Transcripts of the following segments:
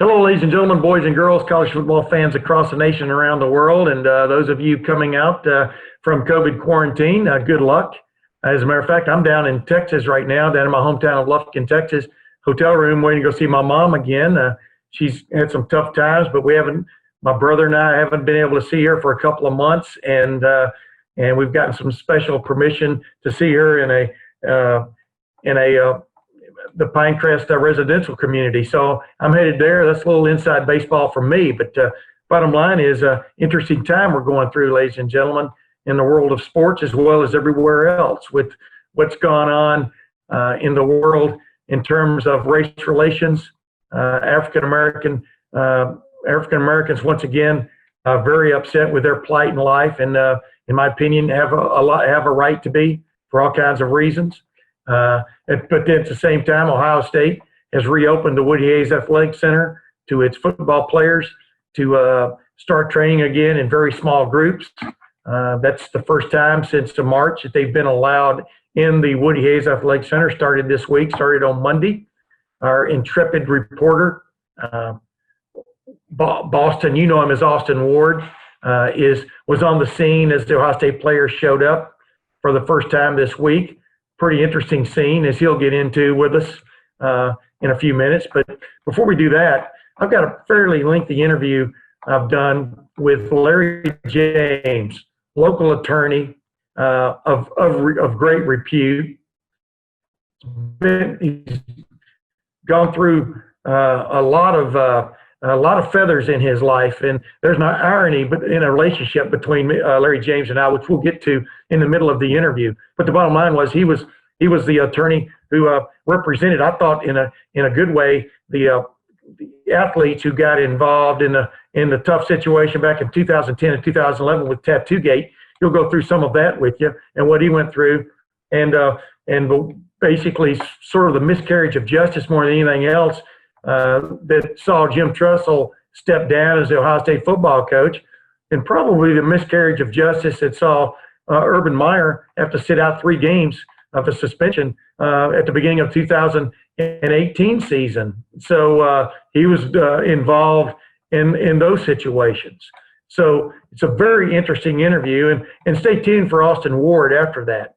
Hello, ladies and gentlemen, boys and girls, college football fans across the nation and around the world, and those of you coming out from COVID quarantine, good luck. As a matter of fact, I'm down in Texas right now, down in my hometown of Lufkin, Texas, hotel room waiting to go see my mom again. She's had some tough times, but my brother and I haven't been able to see her for a couple of months, and we've gotten some special permission to see her in the Pinecrest residential community. So I'm headed there. That's a little inside baseball for me, but bottom line is interesting time we're going through, ladies and gentlemen, in the world of sports as well as everywhere else with what's gone on in the world in terms of race relations. African Americans once again very upset with their plight in life, and in my opinion have a right to be for all kinds of reasons. But then at the same time, Ohio State has reopened the Woody Hayes Athletic Center to its football players to start training again in very small groups. That's the first time since March that they've been allowed in the Woody Hayes Athletic Center. Started on Monday. Our intrepid reporter, Boston, you know him as Austin Ward, was on the scene as the Ohio State players showed up for the first time this week. Pretty interesting scene, as he'll get into with us in a few minutes. But before we do that, I've got a fairly lengthy interview I've done with Larry James, local attorney of great repute. He's gone through a lot of feathers in his life, and there's no irony, but in a relationship between Larry James and I, which we'll get to in the middle of the interview. But the bottom line was he was the attorney who represented, I thought, in a good way, the athletes who got involved in the tough situation back in 2010 and 2011 with Tattoo-Gate. He'll go through some of that with you and what he went through, and basically sort of the miscarriage of justice more than anything else that saw Jim Tressel step down as the Ohio State football coach, and probably the miscarriage of justice that saw Urban Meyer have to sit out 3 games of a suspension at the beginning of 2018 season. So he was involved in those situations. So it's a very interesting interview, and stay tuned for Austin Ward after that.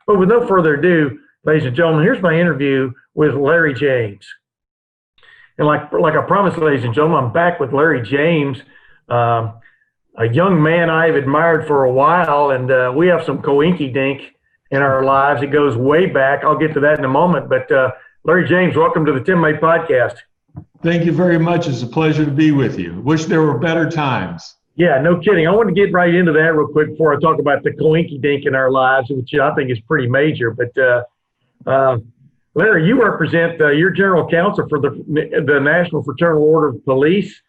But with no further ado, ladies and gentlemen, here's my interview with Larry James. And like I promised, ladies and gentlemen, I'm back with Larry James, a young man I've admired for a while, and we have some coinky-dink in our lives. It goes way back. I'll get to that in a moment. But Larry James, welcome to the Tim May Podcast. Thank you very much. It's a pleasure to be with you. Wish there were better times. Yeah, no kidding. I want to get right into that real quick before I talk about the coinky-dink in our lives, which I think is pretty major. But Larry, you represent your general counsel for the National Fraternal Order of Police.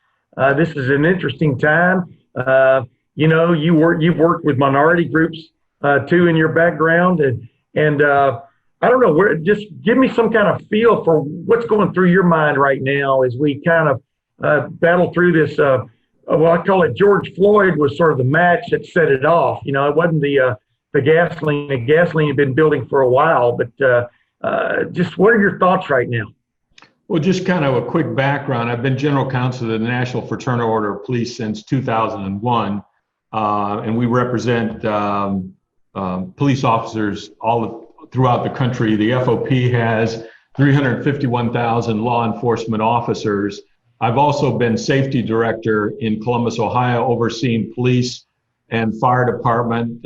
This is an interesting time. You've worked with minority groups too in your background, and I don't know, just give me some kind of feel for what's going through your mind right now as we kind of battle through this. I call it George Floyd was sort of the match that set it off. You know, it wasn't the gasoline. The gasoline had been building for a while, but just what are your thoughts right now? Well, just kind of a quick background. I've been general counsel of the National Fraternal Order of Police since 2001, and we represent police officers throughout the country. The FOP has 351,000 law enforcement officers. I've also been safety director in Columbus, Ohio, overseeing police and fire department.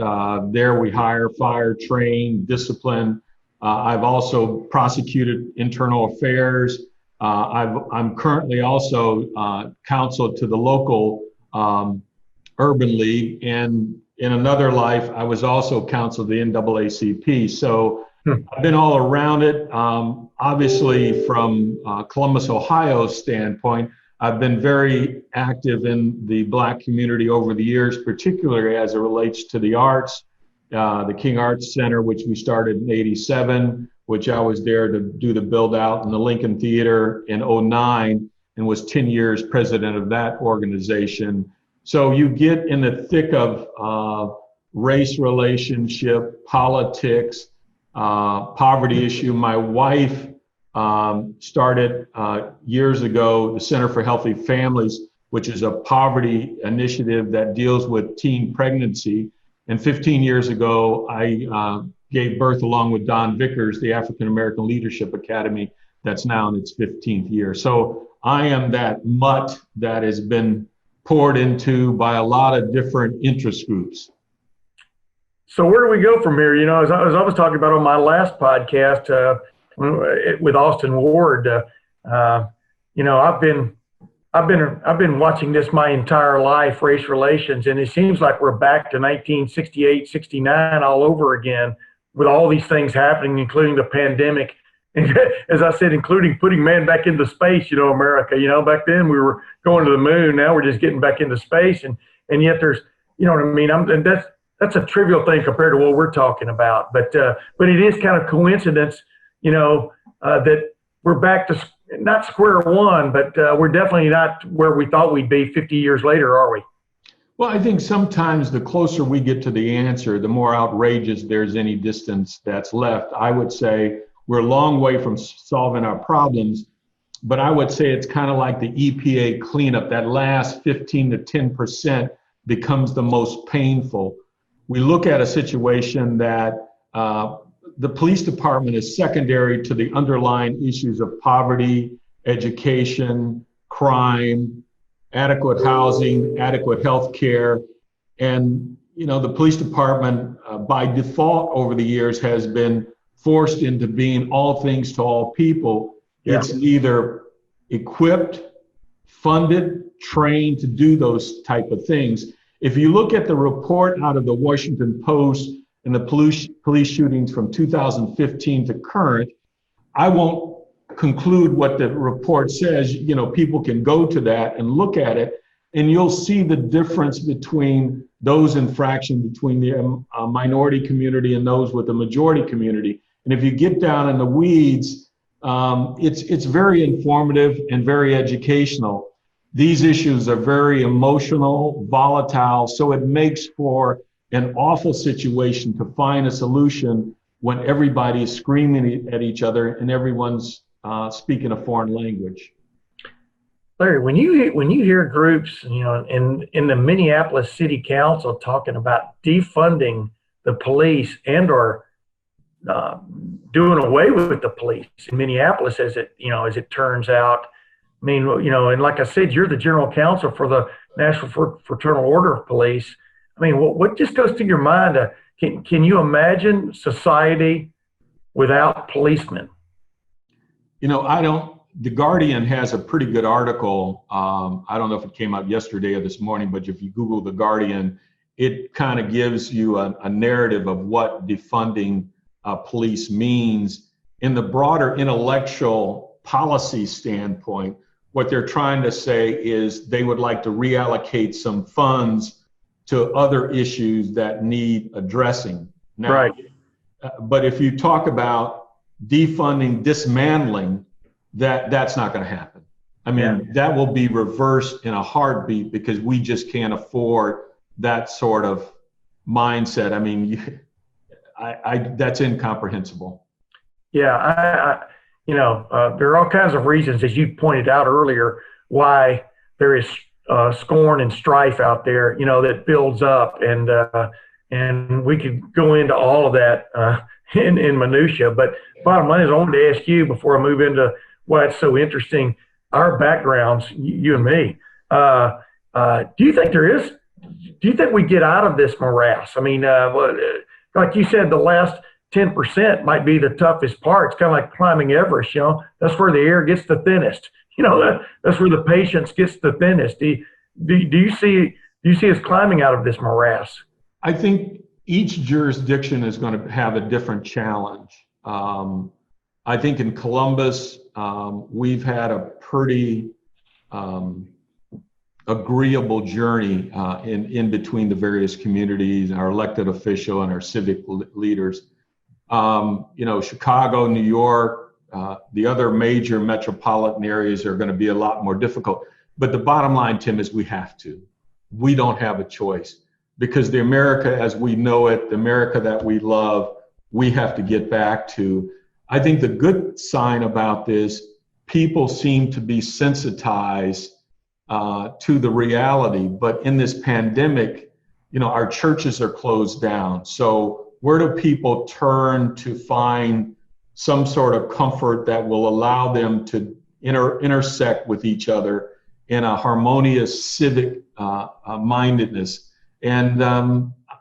There we hire, fire, train, discipline. I've also prosecuted internal affairs. I'm currently also counsel to the local Urban League, and in another life, I was also counsel to the NAACP. So I've been all around it. Obviously, from Columbus, Ohio's standpoint, I've been very active in the Black community over the years, particularly as it relates to the arts. The King Arts Center, which we started in '87, which I was there to do the build out, in the Lincoln Theater in '09, and was 10 years president of that organization. So you get in the thick of race relationship, politics, poverty issue. My wife started years ago the Center for Healthy Families, which is a poverty initiative that deals with teen pregnancy. And 15 years ago, I gave birth, along with Don Vickers, the African American Leadership Academy, that's now in its 15th year. So I am that mutt that has been poured into by a lot of different interest groups. So where do we go from here? You know, as I was talking about on my last podcast with Austin Ward, you know, I've been watching this my entire life, race relations, and it seems like we're back to 1968, 69 all over again with all these things happening, including the pandemic. And as I said, including putting man back into space, you know, America, you know, back then we were going to the moon. Now we're just getting back into space. And yet there's, you know what I mean? And that's a trivial thing compared to what we're talking about. But it is kind of coincidence, you know, that we're back to not square one, but we're definitely not where we thought we'd be 50 years later, are we? Well, I think sometimes the closer we get to the answer, the more outrageous there's any distance that's left. I would say we're a long way from solving our problems, but I would say it's kind of like the EPA cleanup. That last 15 to 10% becomes the most painful. We look at a situation that the police department is secondary to the underlying issues of poverty, education, crime, adequate housing, adequate health care. And, you know, the police department by default over the years has been forced into being all things to all people. Yeah. It's either equipped, funded, trained to do those type of things. If you look at the report out of the Washington Post and the police shootings from 2015 to current, I won't conclude what the report says. You know, people can go to that and look at it, and you'll see the difference between those infractions between the minority community and those with the majority community. And if you get down in the weeds, it's very informative and very educational. These issues are very emotional, volatile, so it makes for an awful situation to find a solution when everybody is screaming at each other and everyone's speaking a foreign language. Larry, when you hear groups, you know, in the Minneapolis City Council talking about defunding the police and or doing away with the police in Minneapolis, as it turns out. I mean, you know, and like I said, you're the general counsel for the National Fraternal Order of Police. I mean, what just goes through your mind? Can you imagine society without policemen? You know, The Guardian has a pretty good article. I don't know if it came out yesterday or this morning, but if you Google The Guardian, it kind of gives you a narrative of what defunding police means. In the broader intellectual policy standpoint, what they're trying to say is they would like to reallocate some funds to other issues that need addressing. Now, right. But if you talk about defunding, dismantling, that's not going to happen. I mean, that will be reversed in a heartbeat because we just can't afford that sort of mindset. I mean, that's incomprehensible. Yeah, there are all kinds of reasons, as you pointed out earlier, why there is scorn and strife out there, you know, that builds up, and we could go into all of that in minutia. But bottom line is, I wanted to ask you before I move into why it's so interesting, our backgrounds, you and me. Do you think we get out of this morass? I mean, like you said, the last 10% might be the toughest part. It's kind of like climbing Everest, you know. That's where the air gets the thinnest. You know, that's where the patience gets the thinnest. Do you see us climbing out of this morass? I think each jurisdiction is going to have a different challenge. I think in Columbus, we've had a pretty agreeable journey in between the various communities, our elected official and our civic leaders. Chicago, New York, the other major metropolitan areas are going to be a lot more difficult. But the bottom line, Tim, is we have to. We don't have a choice, because the America as we know it, the America that we love, we have to get back to. I think the good sign about this, people seem to be sensitized to the reality. But in this pandemic, our churches are closed down. So where do people turn to find some sort of comfort that will allow them to intersect with each other in a harmonious civic mindedness? And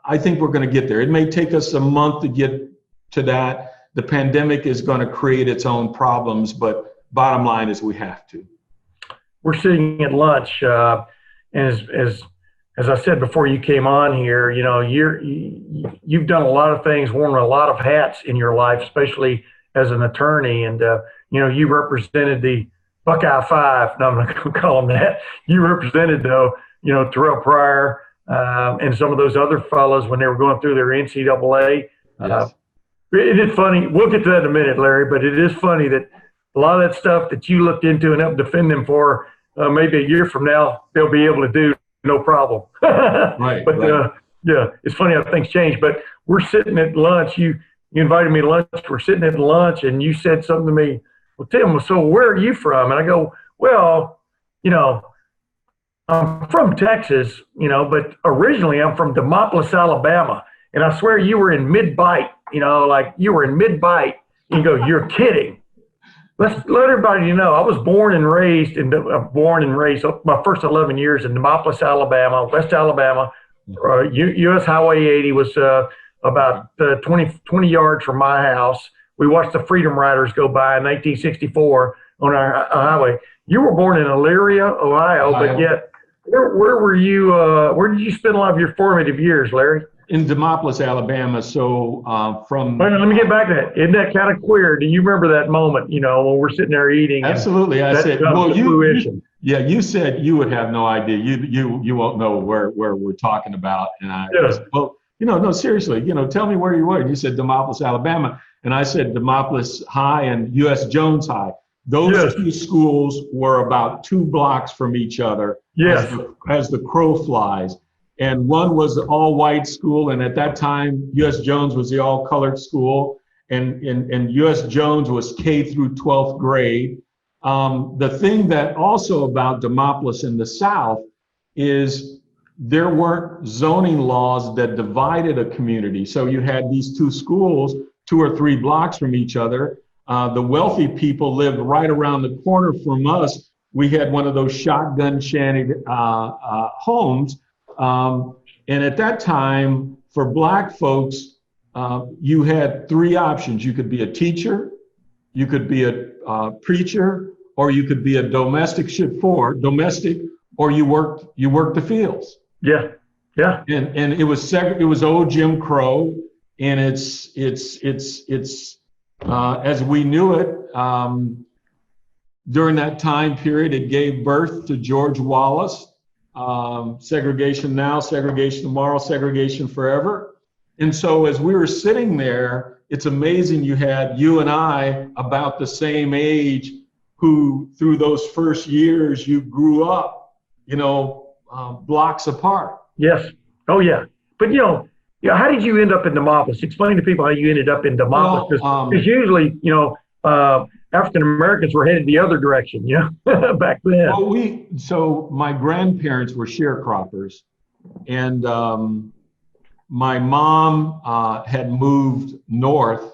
I think we're going to get there. It may take us a month to get to that. The pandemic is going to create its own problems, but bottom line is we have to. We're sitting at lunch, and as I said before you came on here, you've done a lot of things, worn a lot of hats in your life, especially as an attorney, and you represented the Buckeye Five. No, I'm not going to call them that. You represented, though, Terrell Pryor and some of those other fellows when they were going through their NCAA. Yes. It is funny. We'll get to that in a minute, Larry, but it is funny that a lot of that stuff that you looked into and helped defend them for, maybe a year from now, they'll be able to do no problem. Right. But right. yeah, it's funny how things change. But we're sitting at lunch. You invited me to lunch. We're sitting at lunch, and you said something to me. Well, Tim, so where are you from? And I go, well, I'm from Texas, but originally I'm from Demopolis, Alabama. And I swear you were in mid-bite, like you were in mid-bite. You go, you're kidding. Let everybody know I was born and raised my first 11 years in Demopolis, Alabama, West Alabama. U.S. Highway 80 was about 20 yards from my house. We watched the Freedom Riders go by in 1964 on our highway. You were born in Elyria, Ohio, but yet where were you? Where did you spend a lot of your formative years, Larry? In Demopolis, Alabama. So from. Wait a minute, let me get back to that. Isn't that kind of queer? Do you remember that moment? When we're sitting there eating. Absolutely, I said. Well, you said you would have no idea. You won't know where we're talking about. And I said, well, no, seriously. Tell me where you were. And you said Demopolis, Alabama, and I said Demopolis High and U.S. Jones High. Those two schools were about 2 blocks from each other. Yes. As the crow flies. And one was the all-white school, and at that time, U.S. Jones was the all-colored school, and U.S. Jones was K through 12th grade. The thing that also about Demopolis in the South is there weren't zoning laws that divided a community. So you had these 2 schools, 2 or 3 blocks from each other. The wealthy people lived right around the corner from us. We had one of those shotgun shanty homes. And at that time, for Black folks, you had 3 options. You could be a teacher, you could be a preacher, or you could be a domestic, or you worked the fields. Yeah, yeah. And it was old Jim Crow, and it's as we knew it during that time period. It gave birth to George Wallace. Segregation now, segregation tomorrow, segregation forever. And so as we were sitting there, it's amazing you and I about the same age who through those first years you grew up, blocks apart. Yes. Oh yeah. But how did you end up in Demopolis? Explain to people how you ended up in Demopolis. Because usually, African Americans were headed the other direction, back then. Well, so my grandparents were sharecroppers, and my mom had moved north.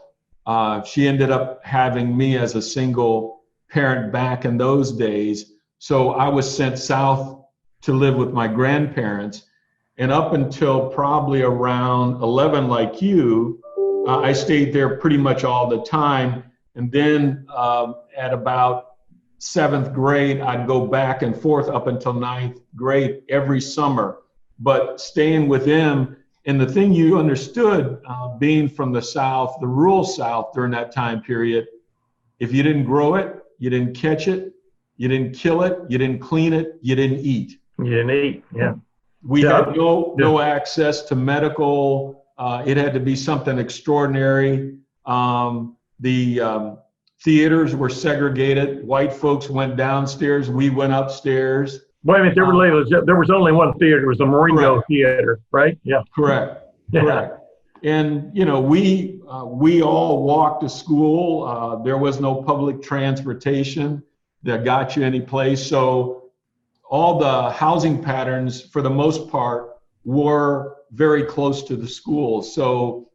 She ended up having me as a single parent back in those days. So I was sent south to live with my grandparents. And up until probably around 11, like you, I stayed there pretty much all the time. And then at about 7th grade, I'd go back and forth up until 9th grade every summer, but staying with them. And the thing you understood, being from the South, the rural South during that time period, if you didn't grow it, you didn't catch it, you didn't kill it, you didn't clean it, you didn't eat. You didn't eat, yeah. We had no access to medical. It had to be something extraordinary. The theaters were segregated. White folks went downstairs. We went upstairs. Wait a minute, there was only one theater. It was the Marengo Theater, right? Yeah. Correct. Yeah. Correct. And, you know, we all walked to school. There was no public transportation that got you any place. So all the housing patterns, for the most part, were very close to the schools. So,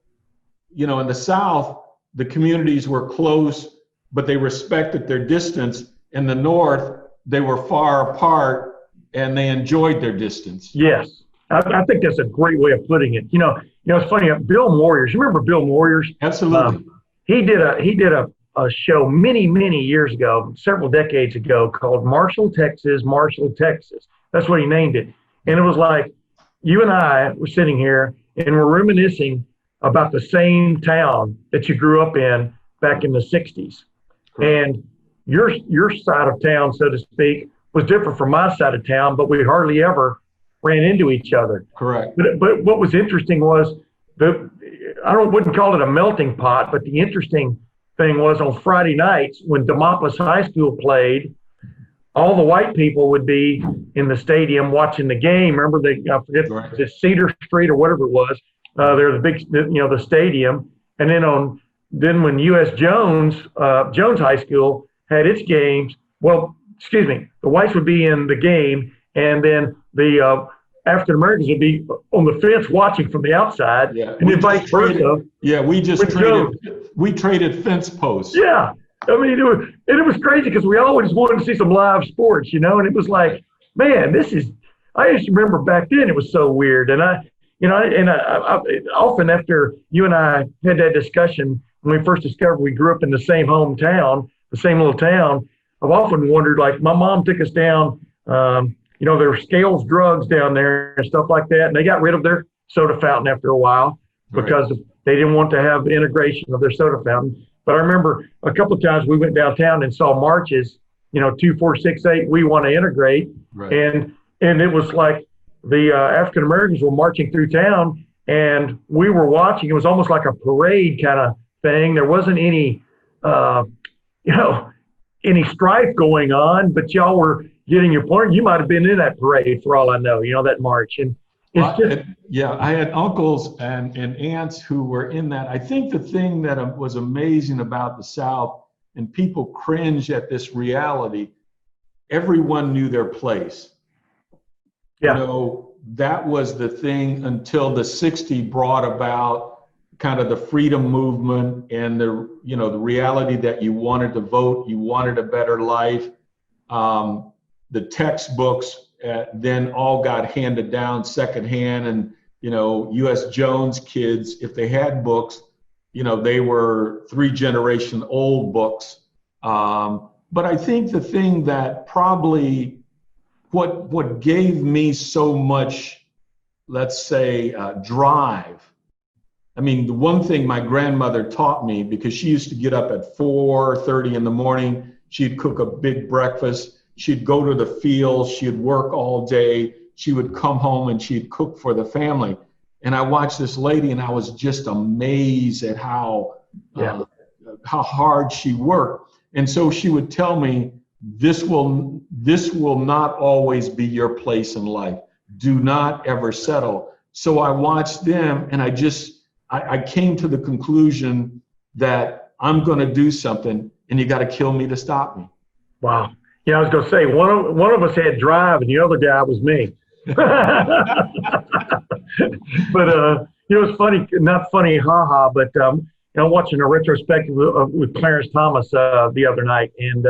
you know, in the South, the communities were close, but they respected their distance. In the North, they were far apart and they enjoyed their distance. Yes. I think that's a great way of putting it. It's funny. Bill Moyers, you remember Bill Moyers? Absolutely. He did a show many years ago, several decades ago, called Marshall, Texas. That's what he named it. And it was like you and I were sitting here and we're reminiscing about the same town that you grew up in back in the 60s. Correct. And your side of town, so to speak, was different from my side of town, but we hardly ever ran into each other. Correct. But what was interesting was wouldn't call it a melting pot, but the interesting thing was on Friday nights when Demopolis High School played, all the white people would be in the stadium watching the game. Remember, I forget, right, the Cedar Street or whatever it was. They're the big, the stadium. And then when U.S. Jones High School had its games, the whites would be in the game, and then the African Americans would be on the fence watching from the outside, and then vice versa. Yeah, we traded fence posts. Yeah, I mean, it was crazy because we always wanted to see some live sports, and it was like, man, I used to remember back then it was so weird, and I often after you and I had that discussion when we first discovered we grew up in the same hometown, the same little town, I've often wondered, like, my mom took us down, there were Scales Drugs down there and stuff like that, and they got rid of their soda fountain after a while because they didn't want to have the integration of their soda fountain. But I remember a couple of times we went downtown and saw marches, 2, 4, 6, 8, we want to integrate. Right. And it was like the African Americans were marching through town and we were watching. It was almost like a parade kind of thing. There wasn't any, any strife going on, but y'all were getting your point. You might have been in that parade for all I know, that march. And I had uncles and aunts who were in that. I think the thing that was amazing about the South, and people cringe at this reality, everyone knew their place. Yeah. That was the thing until the 60s brought about kind of the freedom movement and the reality that you wanted to vote, you wanted a better life. The textbooks then all got handed down secondhand, and U.S. Jones kids, if they had books, they were 3-generation old books. But I think the thing that probably what gave me so much, let's say, drive. I mean, the one thing my grandmother taught me, because she used to get up at 4:30 in the morning, she'd cook a big breakfast. She'd go to the field, she'd work all day, she would come home and she'd cook for the family. And I watched this lady and I was just amazed at how hard she worked. And so she would tell me, this will not always be your place in life. Do not ever settle. So I watched them and I came to the conclusion that I'm going to do something and you got to kill me to stop me. Wow. I was going to say, one of us had drive and the other guy was me. But, it's funny, not funny, haha, but, watching a retrospective with Clarence Thomas the other night, and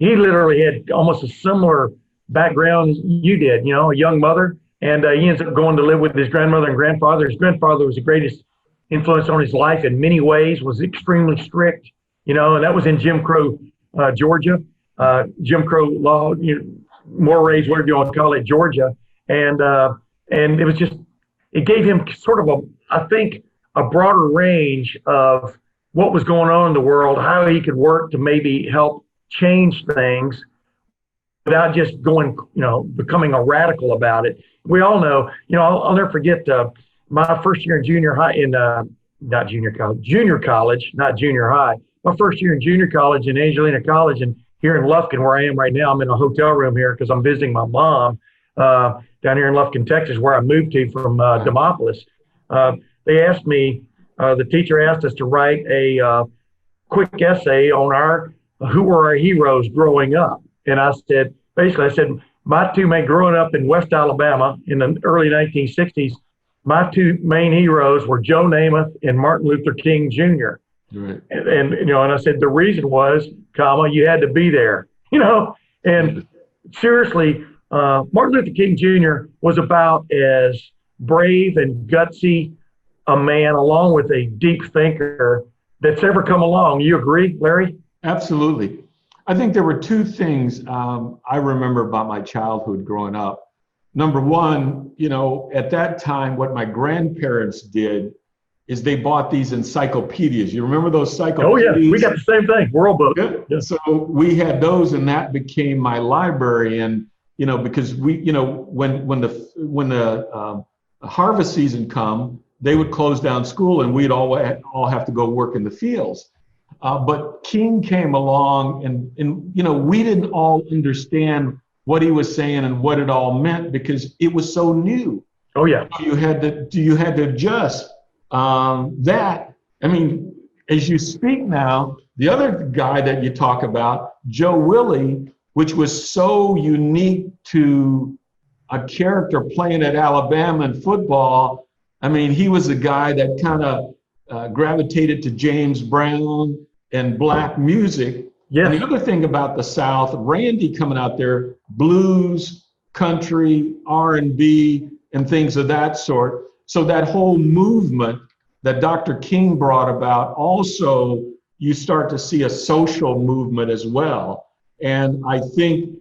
he literally had almost a similar background you did, a young mother, and he ends up going to live with his grandmother and grandfather. His grandfather was the greatest influence on his life in many ways, was extremely strict, and that was in Jim Crow, Georgia. Jim Crow law, mores, whatever you want to call it, Georgia, and it was it gave him sort of a broader range of what was going on in the world, how he could work to maybe help change things without just going, becoming a radical about it. We all know, I'll never forget my first year in junior high junior college, not junior high. My first year in junior college in Angelina College, and here in Lufkin, where I am right now, I'm in a hotel room here because I'm visiting my mom down here in Lufkin, Texas, where I moved to from Demopolis. they asked me, the teacher asked us to write a quick essay on who were our heroes growing up. And I said, my two main, growing up in West Alabama in the early 1960s, my two main heroes were Joe Namath and Martin Luther King Jr. Right. And I said, the reason was, you had to be there, and seriously, Martin Luther King Jr. was about as brave and gutsy a man, along with a deep thinker, that's ever come along. You agree, Larry? Absolutely. I think there were two things I remember about my childhood growing up. Number one, at that time, what my grandparents did is they bought these encyclopedias. You remember those encyclopedias? Oh yeah, we got the same thing, World Book. Yeah. So we had those, and that became my library. And because when the harvest season come, they would close down school, and we'd all have to go work in the fields. But King came along, and we didn't all understand what he was saying and what it all meant because it was so new. Oh yeah. You had to adjust that. I mean, as you speak now, the other guy that you talk about, Joe Willie, which was so unique to a character playing at Alabama in football. I mean, he was a guy that kind of gravitated to James Brown and black music. Yes. And the other thing about the South, Randy coming out there, blues, country, R&B, and things of that sort. So that whole movement that Dr. King brought about, also you start to see a social movement as well. And I think,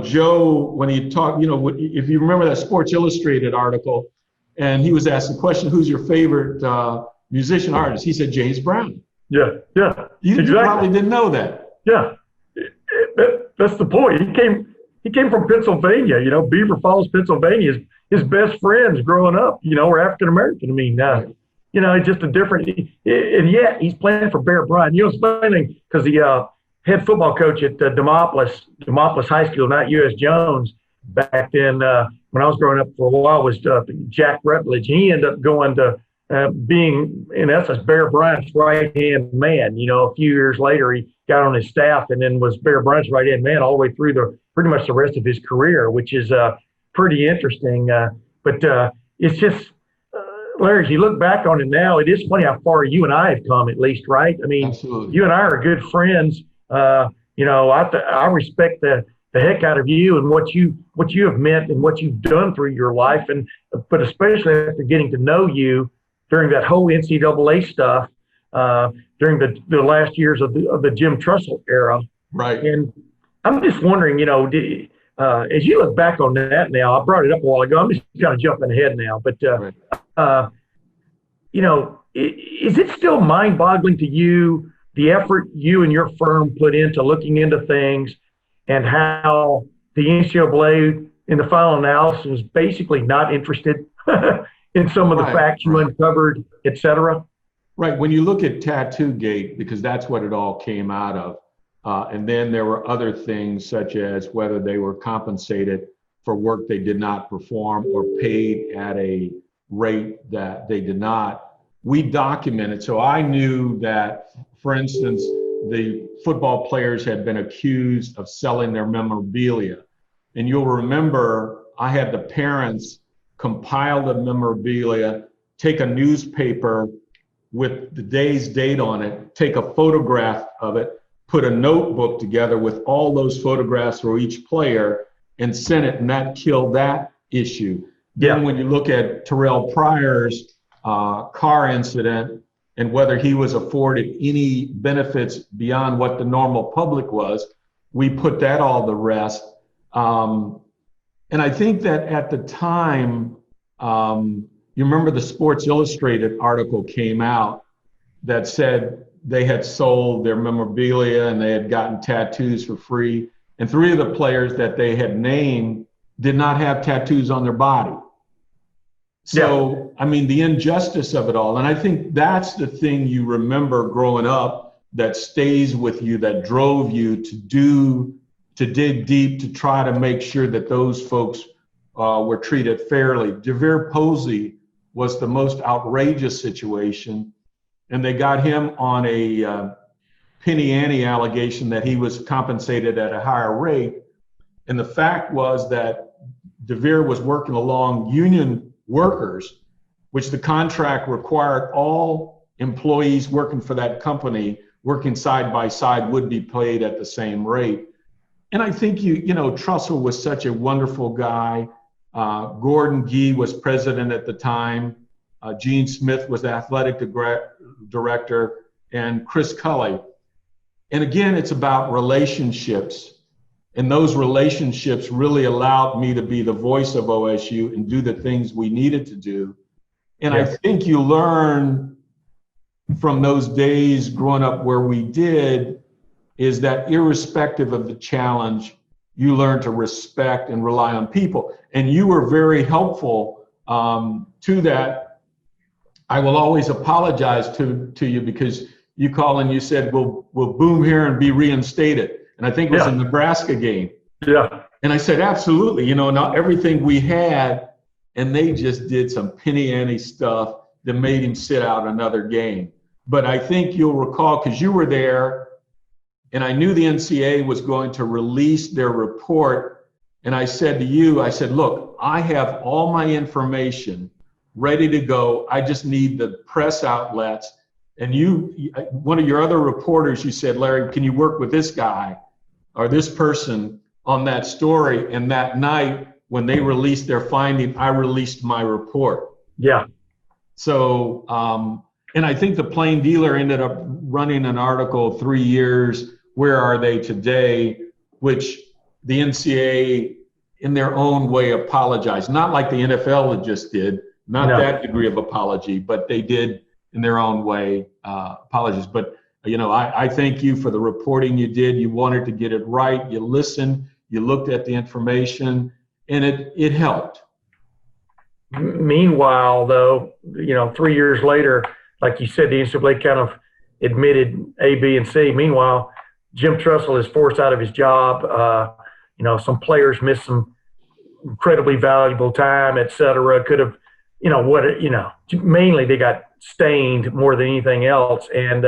Joe, when he talked, if you remember that Sports Illustrated article, and he was asked the question, who's your favorite musician artist? He said James Brown. Yeah. You probably didn't know that. Yeah, that's the point. He came from Pennsylvania. Beaver Falls, Pennsylvania. His best friends growing up, were African American. I mean, it's just a different. And yet he's playing for Bear Bryant. It's funny because the head football coach at Demopolis High School, not U.S. Jones, back then when I was growing up for a while, was Jack Rutledge. He ended up going to being, in essence, Bear Bryant's right-hand man. A few years later, he got on his staff and then was Bear Bryant's right-hand man all the way through pretty much the rest of his career, which is pretty interesting. But it's just, Larry, as you look back on it now, it is funny how far you and I have come, at least, right? I mean, absolutely. You and I are good friends. I respect the heck out of you and what you have meant and what you've done through your life, but especially after getting to know you during that whole NCAA stuff, during the last years of the Jim Tressel era. Right. And I'm just wondering, as you look back on that now, I brought it up a while ago. I'm just kind of jumping ahead now, but right. Is it still mind-boggling to you the effort you and your firm put into looking into things, and how the NCAA in the final analysis was basically not interested in some of the facts you uncovered, et cetera? Right. When you look at Tattoo-gate, because that's what it all came out of, and then there were other things such as whether they were compensated for work they did not perform or paid at a rate that they did not. We documented. So I knew that, for instance, the football players had been accused of selling their memorabilia. And you'll remember I had the parents compile the memorabilia, take a newspaper with the day's date on it, take a photograph of it, put a notebook together with all those photographs for each player and send it, and that killed that issue. Yeah. Then when you look at Terrell Pryor's car incident and whether he was afforded any benefits beyond what the normal public was, we put that all to rest. And I think that at the time, you remember the Sports Illustrated article came out that said they had sold their memorabilia and they had gotten tattoos for free. And 3 of the players that they had named did not have tattoos on their body. So, I mean, the injustice of it all. And I think that's the thing you remember growing up that stays with you, that drove you to dig deep, to try to make sure that those folks were treated fairly. DeVere Posey was the most outrageous situation. And they got him on a penny ante allegation that he was compensated at a higher rate. And the fact was that DeVere was working along union workers, which the contract required all employees working for that company working side by side would be paid at the same rate. And I think, Trussell was such a wonderful guy. Gordon Gee was president at the time. Gene Smith was the athletic director, and Chris Cully. And again, it's about relationships. And those relationships really allowed me to be the voice of OSU and do the things we needed to do. And I think you learn from those days growing up where we did is that irrespective of the challenge, you learn to respect and rely on people. And you were very helpful to that. I will always apologize to you because you called and you said, we'll boom here and be reinstated. And I think it was a Nebraska game. Yeah. And I said, absolutely, not everything we had, and they just did some penny ante stuff that made him sit out another game. But I think you'll recall, because you were there, and I knew the NCAA was going to release their report. And I said to you, I said, look, I have all my information ready to go. I just need the press outlets. And one of your other reporters, you said, Larry, can you work with this guy or this person on that story? And that night, when they released their finding, I released my report. Yeah. So, and I think the Plain Dealer ended up running an article 3 years, where are they today, which the NCAA in their own way apologized. Not like the NFL just did, not that degree of apology, but they did in their own way apologies. But, I thank you for the reporting you did. You wanted to get it right. You listened, you looked at the information, and it helped. Meanwhile, though, 3 years later, like you said, the NCAA kind of admitted A, B, and C. Meanwhile, Jim Trussell is forced out of his job. Some players missed some incredibly valuable time, et cetera. Could have, mainly they got stained more than anything else. And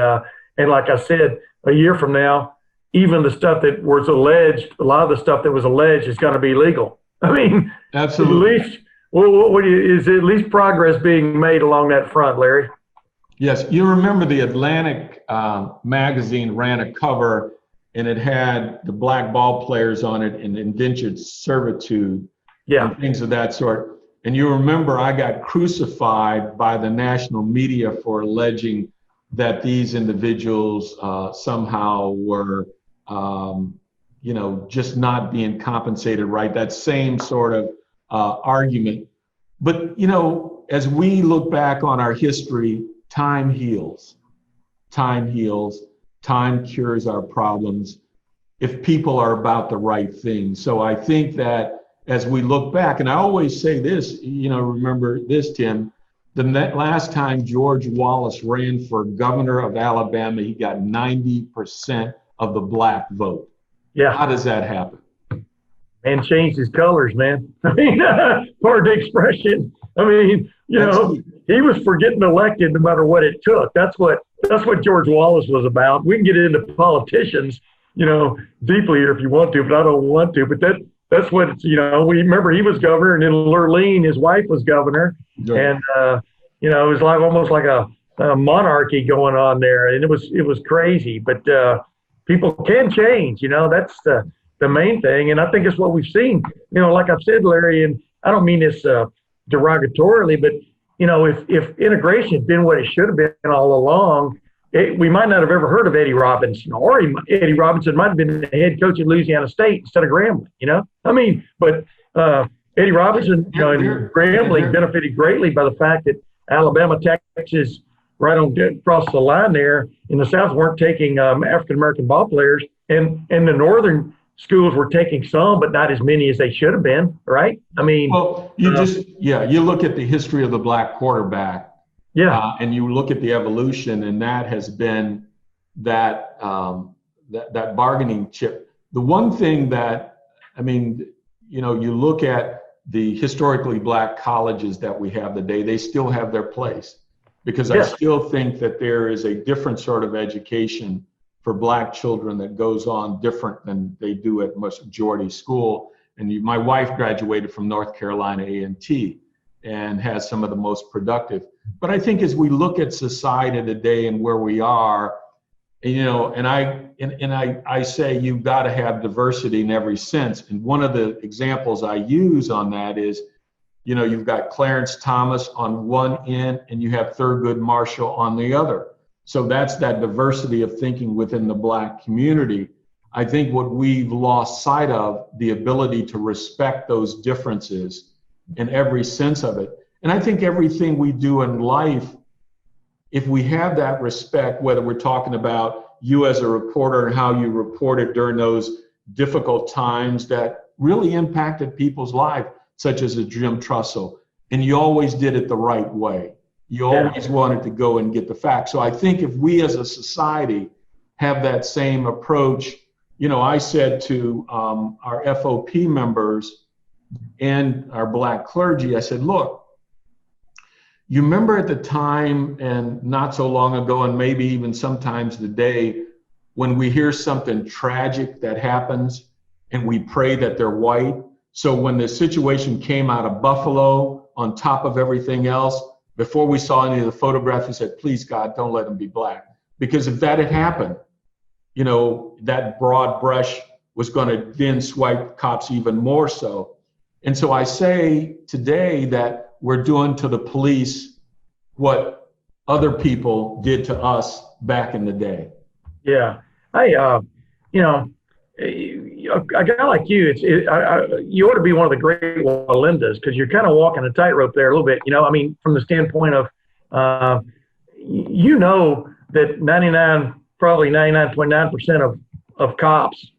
like I said, a year from now, even the stuff that was alleged, a lot of the stuff that was alleged is going to be legal. I mean, absolutely. At least, is at least progress being made along that front, Larry? Yes, you remember the Atlantic magazine ran a cover, and it had the black ball players on it in indentured servitude, and things of that sort. And you remember I got crucified by the national media for alleging that these individuals somehow were, just not being compensated right. That same sort of argument. But, as we look back on our history, time heals. Time heals. Time cures our problems if people are about the right thing. So I think that as we look back, and I always say this, remember this, Tim, the last time George Wallace ran for governor of Alabama, he got 90% of the black vote. Yeah. How does that happen? Man changed his colors, man. I mean, pardon the expression. I mean, he was for getting elected no matter what it took. That's what George Wallace was about. We can get into politicians, deeply if you want to, but I don't want to. But that's what it's, we remember he was governor, and then Lurleen, his wife, was governor. Right. And, it was like almost like a monarchy going on there. And it was crazy, but people can change, that's the main thing. And I think it's what we've seen, like I've said, Larry, and I don't mean this derogatorily, but, if integration had been what it should have been all along, we might not have ever heard of Eddie Robinson, or Eddie Robinson might have been the head coach at Louisiana State instead of Grambling, I mean, but Eddie Robinson, and Grambling benefited greatly by the fact that Alabama, Texas, right on across the line there in the South weren't taking African-American ball players, and the northern schools were taking some, but not as many as they should have been, right? I mean, well, you look at the history of the black quarterback, and you look at the evolution, and that has been that bargaining chip. The one thing that, you look at the historically black colleges that we have today, they still have their place, because I Yes. still think that there is a different sort of education for black children that goes on different than they do at majority school. And my wife graduated from North Carolina A&T and has some of the most productive. But I think as we look at society today and where we are, you know, and I say you've got to have diversity in every sense. And one of the examples I use on that is, you know, you've got Clarence Thomas on one end and you have Thurgood Marshall on the other. So that's that diversity of thinking within the black community. I think what we've lost sight of, the ability to respect those differences in every sense of it. And I think everything we do in life, if we have that respect, whether we're talking about you as a reporter and how you reported during those difficult times that really impacted people's lives, such as a Jim Trussell, and you always did it the right way. You always wanted to go and get the facts. So I think if we as a society have that same approach, you know, I said to our FOP members and our black clergy, I said, look, you remember at the time and not so long ago, and maybe even sometimes today, when we hear something tragic that happens and we pray that they're white. So when the situation came out of Buffalo, on top of everything else, before we saw any of the photographs, we said, please, God, don't let them be black. Because if that had happened, you know, that broad brush was going to then swipe cops even more so. And so I say today that we're doing to the police what other people did to us back in the day. Yeah. You know, a guy like you, you ought to be one of the great Walendas, because you're kind of walking a tightrope there a little bit. You know, I mean, from the standpoint of, you know, that probably 99.9% of cops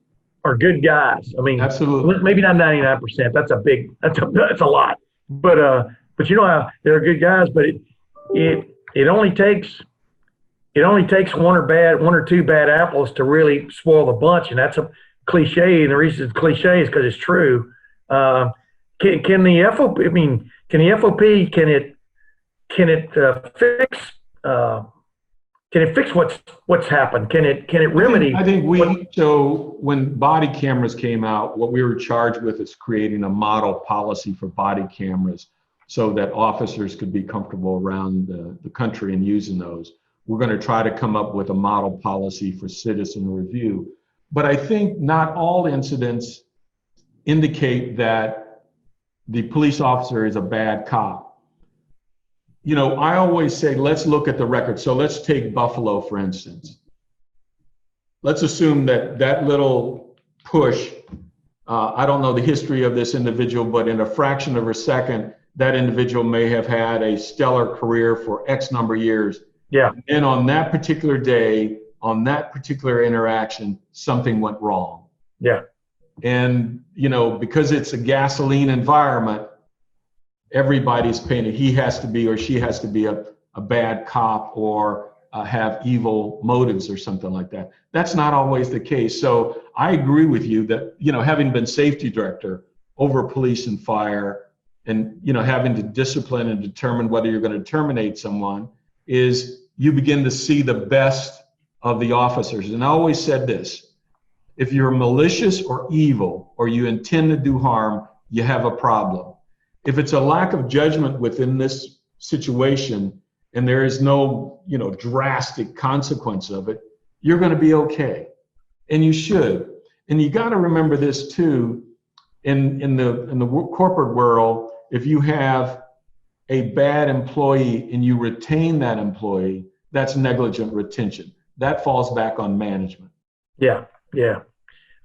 are good guys. I mean, absolutely, maybe not 99%. That's a lot. But you know how they're good guys. But it only takes one or two bad apples to really spoil the bunch, and that's a cliche. And the reason it's cliche is because it's true. Can the FOP? I mean, can the FOP? Can it fix? Can it fix what's happened? Can it remedy? I think so when body cameras came out, what we were charged with is creating a model policy for body cameras so that officers could be comfortable around the country and using those. We're going to try to come up with a model policy for citizen review. But I think not all incidents indicate that the police officer is a bad cop. You know, I always say, let's look at the record. So let's take Buffalo, for instance. Let's assume that little push, I don't know the history of this individual, but in a fraction of a second, that individual may have had a stellar career for X number of years. Yeah. And on that particular day, on that particular interaction, something went wrong. Yeah. And, you know, because it's a gasoline environment, everybody's painted. He has to be or she has to be a bad cop or have evil motives or something like that. That's not always the case. So I agree with you that, you know, having been safety director over police and fire and, you know, having to discipline and determine whether you're going to terminate someone is you begin to see the best of the officers. And I always said this, if you're malicious or evil or you intend to do harm, you have a problem. If it's a lack of judgment within this situation and there is no, you know, drastic consequence of it, you're going to be okay. And you should. And you got to remember this too, in the corporate world, if you have a bad employee and you retain that employee, that's negligent retention. That falls back on management. Yeah. Yeah.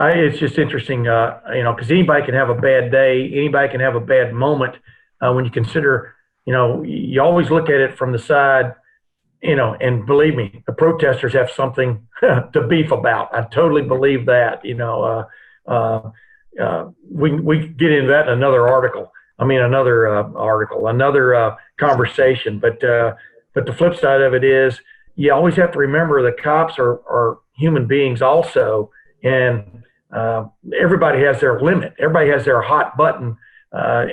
It's just interesting, you know, because anybody can have a bad day. Anybody can have a bad moment when you consider, you know, you always look at it from the side, you know, and believe me, the protesters have something to beef about. I totally believe that, you know. We get into that in another article. I mean, another conversation. But the flip side of it is you always have to remember the cops are human beings also. And everybody has their limit. Everybody has their hot button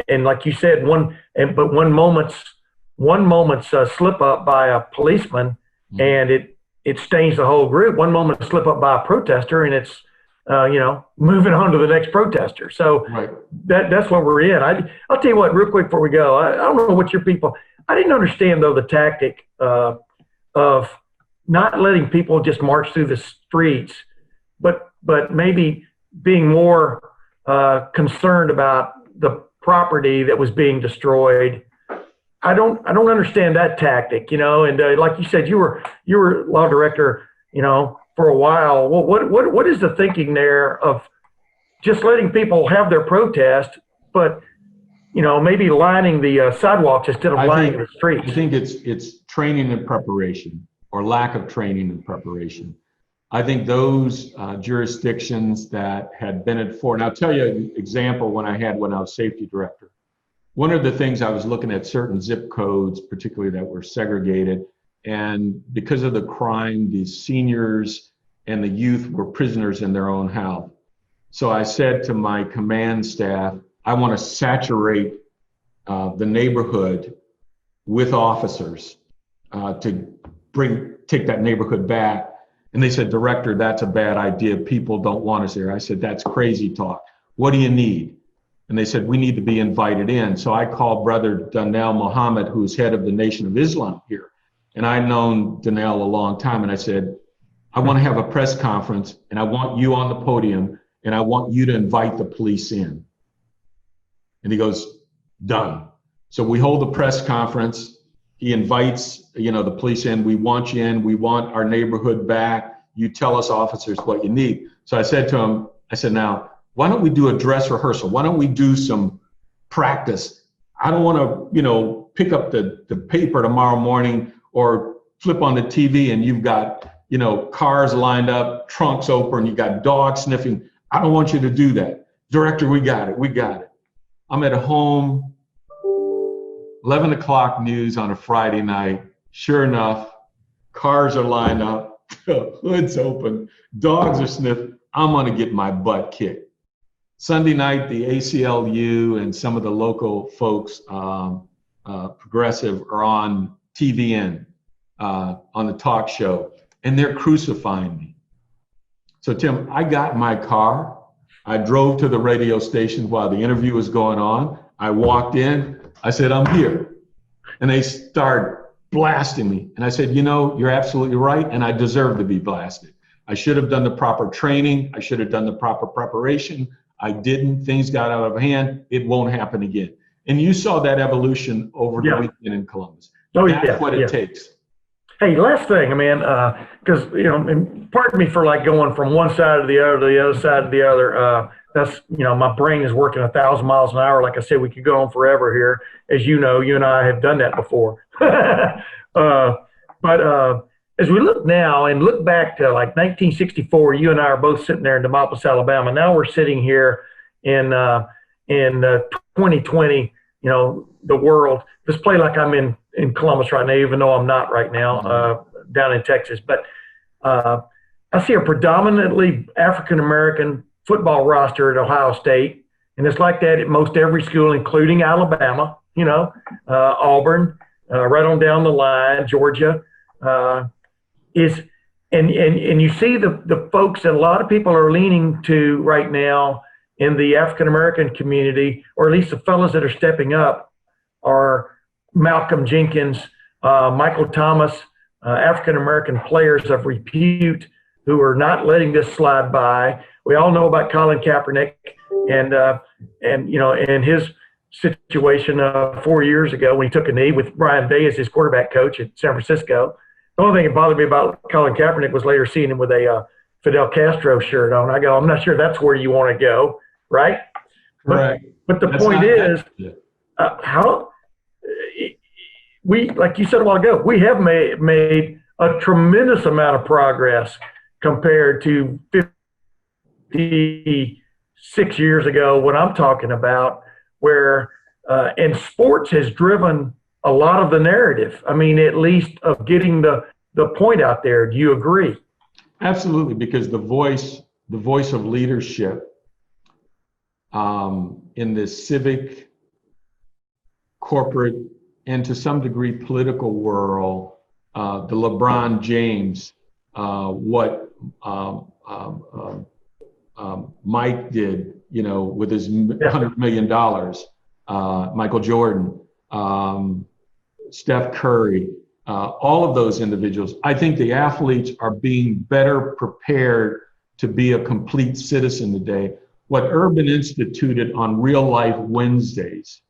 And like you said, but one moment's slip up by a policeman, and it stains the whole group. One moment slip up by a protester, and it's moving on to the next protester. So Right. that's what we're in. I'll tell you what, real quick before we go. I don't know what your people. I didn't understand though the tactic of not letting people just march through the streets, but maybe being more concerned about the property that was being destroyed. I don't understand that tactic, And like you said, you were law director, for a while. Well, what is the thinking there of just letting people have their protest, but maybe lining the sidewalks instead of lining the streets? I think it's training and preparation, or lack of training and preparation. I think those jurisdictions that had been at fore, and I'll tell you an example when I was safety director. One of the things I was looking at certain zip codes, particularly that were segregated, and because of the crime, the seniors and the youth were prisoners in their own house. So I said to my command staff, I want to saturate the neighborhood with officers to take that neighborhood back. And they said, Director, that's a bad idea. People don't want us there. I said, that's crazy talk. What do you need? And they said, we need to be invited in. So I called Brother Donnell Muhammad, who's head of the Nation of Islam here. And I've known Donnell a long time. And I said, I want to have a press conference, and I want you on the podium, and I want you to invite the police in. And he goes, done. So we hold a press conference. He invites, the police in. We want you in. We want our neighborhood back. You tell us, officers, what you need. So I said to him, now, why don't we do a dress rehearsal? Why don't we do some practice? I don't want to, pick up the paper tomorrow morning or flip on the TV and you've got, cars lined up, trunks open, you got dogs sniffing. I don't want you to do that. Director, we got it. I'm at home, 11 o'clock news on a Friday night. Sure enough, cars are lined up, hoods open, dogs are sniffing. I'm going to get my butt kicked. Sunday night, the ACLU and some of the local folks, progressive, are on TVN, on the talk show, and they're crucifying me. So Tim, I got in my car. I drove to the radio station while the interview was going on. I walked in. I said, I'm here. And they started blasting me. And I said, you're absolutely right, and I deserve to be blasted. I should have done the proper training. I should have done the proper preparation. I didn't. Things got out of hand. It won't happen again. And you saw that evolution over the weekend in Columbus. That's what it takes. Hey, last thing, because, and pardon me for going from one side to the other side to the other. That's, my brain is working 1,000 miles an hour. Like I said, we could go on forever here. As you know, you and I have done that before. But as we look now and look back to 1964, you and I are both sitting there in Demopolis, Alabama. Now we're sitting here in 2020, the world. Let's play like I'm in Columbus right now, even though I'm not right now, down in Texas. But I see a predominantly African-American football roster at Ohio State, and it's like that at most every school, including Alabama, Auburn, right on down the line, Georgia. And you see the folks that a lot of people are leaning to right now in the African-American community, or at least the fellows that are stepping up, are Malcolm Jenkins, Michael Thomas, African-American players of repute who are not letting this slide by. We all know about Colin Kaepernick and his situation 4 years ago when he took a knee with Brian Day as his quarterback coach at San Francisco. The only thing that bothered me about Colin Kaepernick was later seeing him with a Fidel Castro shirt on. I go, I'm not sure that's where you want to go, right? Right. But the point is, we, like you said a while ago, we have made a tremendous amount of progress compared to 56 years ago, what I'm talking about, where and sports has driven a lot of the narrative. At least of getting the point out there. Do you agree? Absolutely, because the voice of leadership in this civic corporate and to some degree political world, the LeBron James, what Mike did, with his $100 million, Michael Jordan, Steph Curry, all of those individuals. I think the athletes are being better prepared to be a complete citizen today. What Urban instituted on Real Life Wednesdays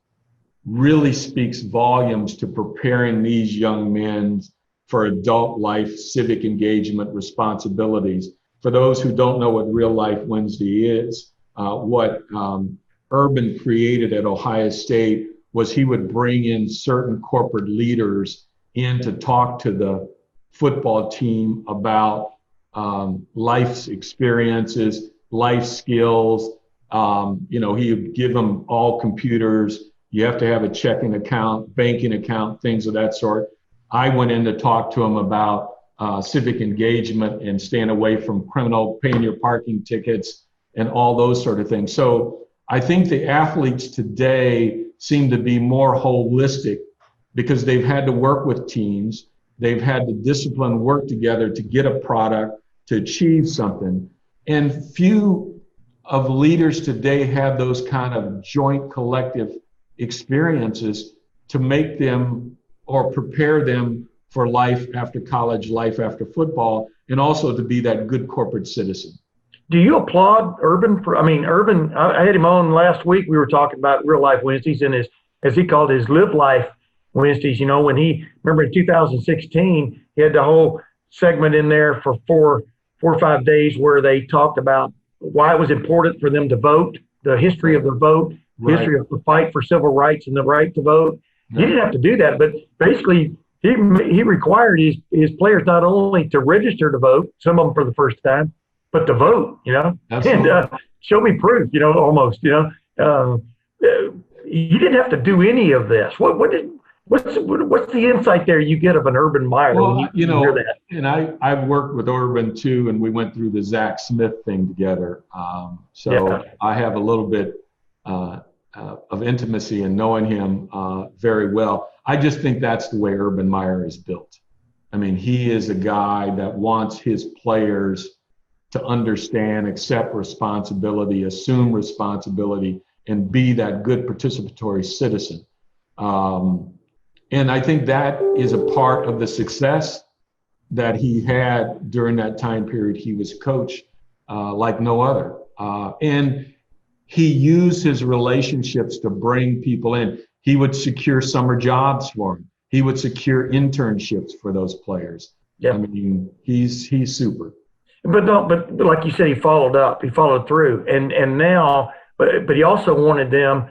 really speaks volumes to preparing these young men for adult life, civic engagement, responsibilities. For those who don't know what Real Life Wednesday is, what Urban created at Ohio State was he would bring in certain corporate leaders in to talk to the football team about life's experiences, life skills. He would give them all computers. You have to have a checking account, banking account, things of that sort. I went in to talk to them about civic engagement and staying away from criminal, paying your parking tickets and all those sort of things. So I think the athletes today seem to be more holistic because they've had to work with teams. They've had to discipline, work together to get a product, to achieve something. And few of leaders today have those kind of joint collective experiences to make them or prepare them for life after college, life after football, and also to be that good corporate citizen. Do you applaud Urban Urban, I had him on last week. We were talking about Real Life Wednesdays and his, as he called his Live Life Wednesdays. When remember in 2016, he had the whole segment in there for four or 5 days where they talked about why it was important for them to vote, the history of the vote, Right. history of the fight for civil rights and the right to vote. He didn't have to do that, but basically he required his players not only to register to vote, some of them for the first time, but to vote, Absolutely. and show me proof, almost, you didn't have to do any of this. What's the insight there you get of an Urban Meyer? Well, when you hear that? and I've worked with Urban too, and we went through the Zach Smith thing together. I have a little bit of intimacy in knowing him very well. I just think that's the way Urban Meyer is built. I mean, he is a guy that wants his players to understand, accept responsibility, assume responsibility, and be that good participatory citizen. And I think that is a part of the success that he had during that time period he was coach like no other. And he used his relationships to bring people in. He would secure summer jobs for them. He would secure internships for those players. Yeah. I mean, he's super. But like you said, he followed through, and now, but he also wanted them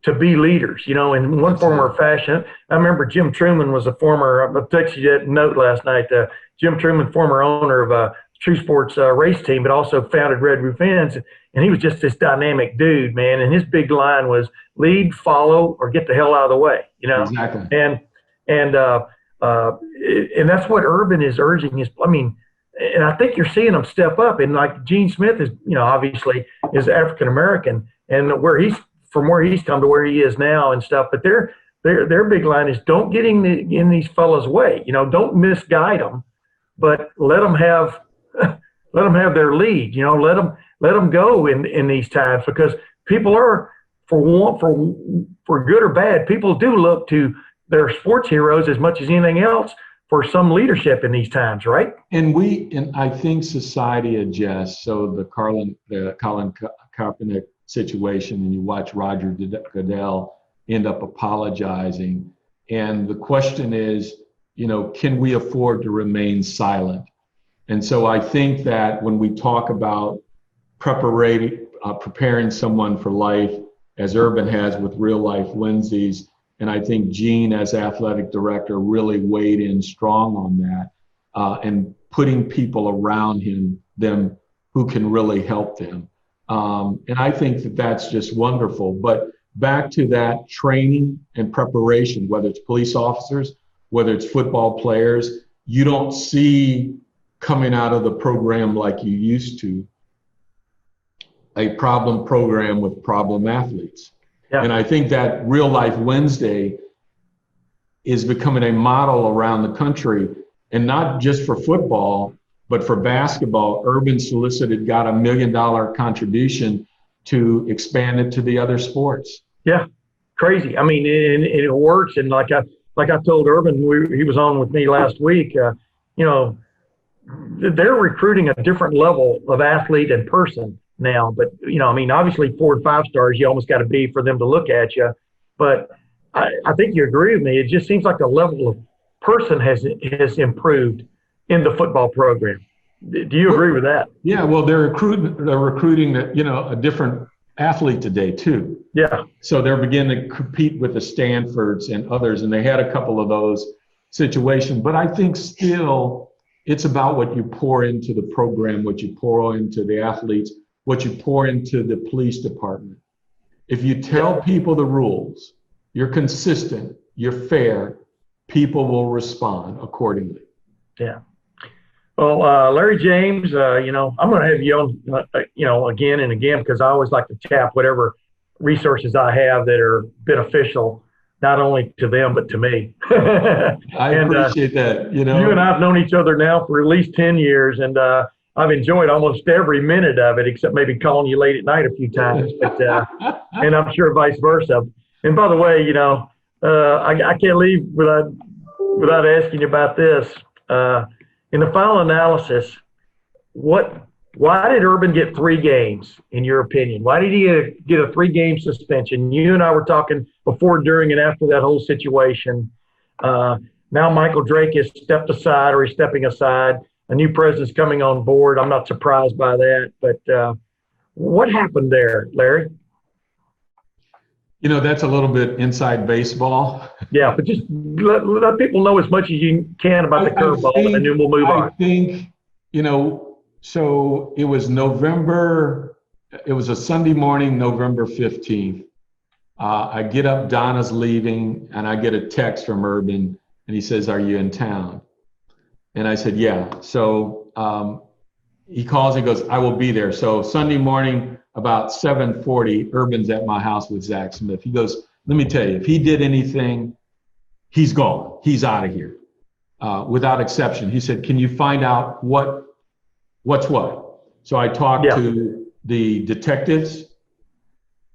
to be leaders, in one form or fashion. I remember Jim Truman was a former, I texted you that note last night, Jim Truman, former owner of True Sports race team, but also founded Red Roof Inns, and he was just this dynamic dude, man, and his big line was lead, follow, or get the hell out of the way, Exactly. And that's what Urban is urging and I think you're seeing them step up, and like Gene Smith is, obviously is African-American, and from where he's come to where he is now and stuff, but their big line is don't get in these fellas' way, don't misguide them, but let them have their lead, let them go in these times, because people are, for good or bad, people do look to their sports heroes as much as anything else for some leadership in these times, right? And I think society adjusts. So the Colin Kaepernick situation, and you watch Roger Goodell end up apologizing. And the question is, can we afford to remain silent? And so I think that when we talk about preparing someone for life, as Urban has with Real Life Wednesdays, and I think Gene, as athletic director, really weighed in strong on that, and putting people around them who can really help them. And I think that that's just wonderful. But back to that training and preparation, whether it's police officers, whether it's football players, you don't see coming out of the program like you used to, a problem program with problem athletes. Yeah. And I think that Real Life Wednesday is becoming a model around the country, and not just for football, but for basketball. Urban solicited, got $1 million contribution to expand it to the other sports. Yeah, crazy. I mean, and it works. And like I told Urban, he was on with me last week. You know, they're recruiting a different level of athlete and person now. But you know, I mean, obviously 4 and 5 stars, you almost got to be for them to look at you. But I think you agree with me. It just seems like the level of person has improved in the football program. Do you agree with that? Yeah, well, they're recruiting a different athlete today too. Yeah. So they're beginning to compete with the Stanfords and others, and they had a couple of those situations. But I think still it's about what you pour into the program, what you pour into the athletes, what you pour into the police department. If you tell people the rules, you're consistent, you're fair, people will respond accordingly. Yeah. Well, Larry James, you know, I'm going to have you on, you know, again and again, because I always like to tap whatever resources I have that are beneficial, not only to them, but to me. I appreciate that. You know, you and I have known each other now for at least 10 years, and I've enjoyed almost every minute of it, except maybe calling you late at night a few times, but and I'm sure vice versa. And by the way, you know, I can't leave without asking you about this. In the final analysis, why did Urban get 3 games, in your opinion? Why did he get a 3-game suspension? You and I were talking before, during, and after that whole situation. Now Michael Drake has stepped aside, or he's stepping aside. A new president's coming on board. I'm not surprised by that. But what happened there, Larry? You know, that's a little bit inside baseball. Yeah, but just let people know as much as you can about the curveball, and then we'll move on. I think, you know, so it was a Sunday morning, November 15th. I get up, Donna's leaving, and I get a text from Urban, and he says, "Are you in town?" And I said, "Yeah." So he calls, he goes, "I will be there." So Sunday morning, about 7:40, Urban's at my house with Zach Smith. He goes, "Let me tell you, if he did anything, he's gone. He's out of here, without exception." He said, "Can you find out what's what?" So I talked to the detectives.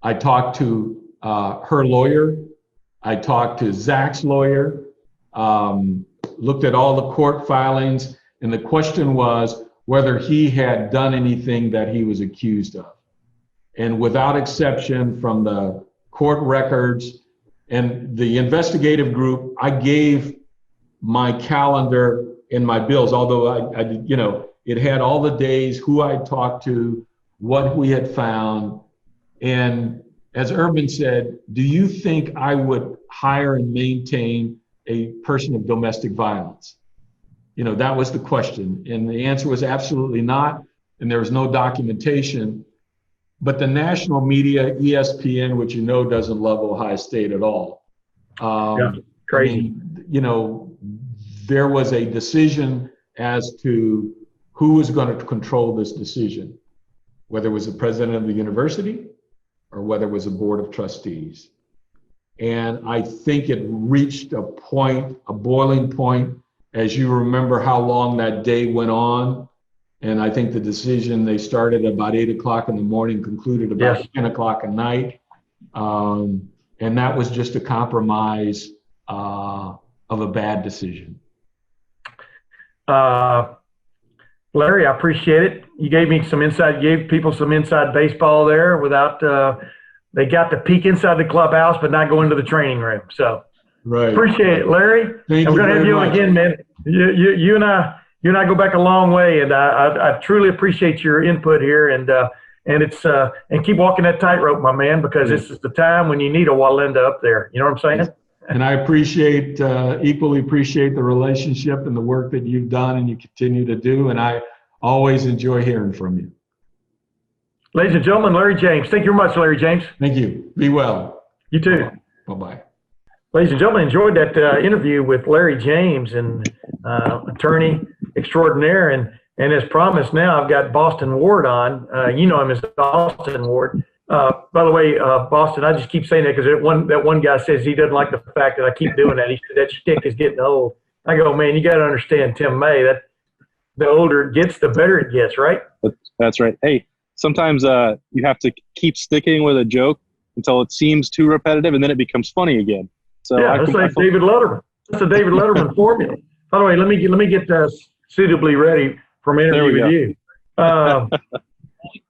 I talked to her lawyer. I talked to Zach's lawyer. Looked at all the court filings, and the question was whether he had done anything that he was accused of. And without exception, from the court records and the investigative group, I gave my calendar and my bills, although I you know, it had all the days, who I talked to, what we had found. And as Urban said, "Do you think I would hire and maintain a person of domestic violence?" You know, that was the question. And the answer was absolutely not. And there was no documentation. But the national media, ESPN, which you know doesn't love Ohio State at all. Crazy. I mean, you know, there was a decision as to who was going to control this decision, whether it was the president of the university or whether it was a board of trustees. And I think it reached a point, a boiling point, as you remember how long that day went on. And I think the decision, they started about 8 o'clock in the morning, concluded about 10 o'clock at night. And that was just a compromise of a bad decision. Larry, I appreciate it. You gave me some insight, gave people some inside baseball there without, they got to peek inside the clubhouse, but not go into the training room. So right. Appreciate it, Larry. Thank I'm you going to have you much. again, man. You and I go back a long way, and I truly appreciate your input here, and it's and keep walking that tightrope, my man, because this is the time when you need a Walenda up there. You know what I'm saying? And I equally appreciate the relationship and the work that you've done and you continue to do. And I always enjoy hearing from you. Ladies and gentlemen, Larry James. Thank you very much, Larry James. Thank you. Be well. You too. Bye-bye. Ladies and gentlemen, enjoyed that interview with Larry James, and attorney extraordinaire. And as promised, now I've got Boston Ward on. You know him as Austin Ward. By the way, Boston, I just keep saying that because that one guy says he doesn't like the fact that I keep doing that. He said that shtick is getting old. I go, man, you got to understand, Tim May, that the older it gets, the better it gets, right? That's right. Hey, sometimes you have to keep sticking with a joke until it seems too repetitive, and then it becomes funny again. So yeah, that's like David Letterman. That's a David Letterman formula. By the way, let me get suitably ready for my interview with you.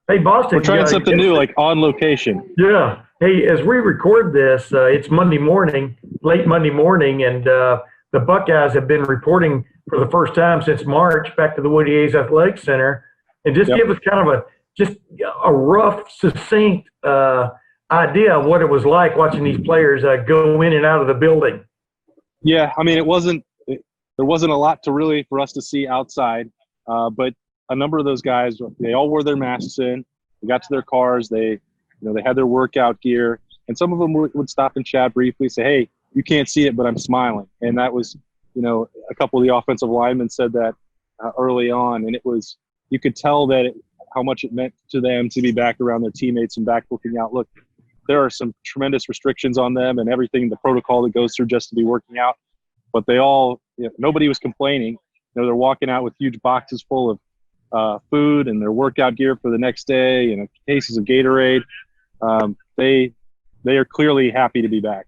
Hey, Boston. We're trying something new, like on location. Yeah. Hey, as we record this, it's Monday morning, late Monday morning, and the Buckeyes have been reporting for the first time since March back to the Woody Hayes Athletic Center. And just give us kind of a rough, succinct idea of what it was like watching these players go in and out of the building. Yeah, I mean, there wasn't a lot for us to see outside, but a number of those guys, they all wore their masks in. They got to their cars. They had their workout gear, and some of them would stop and chat briefly, say, "Hey, you can't see it, but I'm smiling." And that was, a couple of the offensive linemen said that early on, and you could tell that how much it meant to them to be back around their teammates and back looking out. Look, there are some tremendous restrictions on them and everything, the protocol that goes through just to be working out, but they all, nobody was complaining. They're walking out with huge boxes full of food and their workout gear for the next day, cases of Gatorade. They are clearly happy to be back.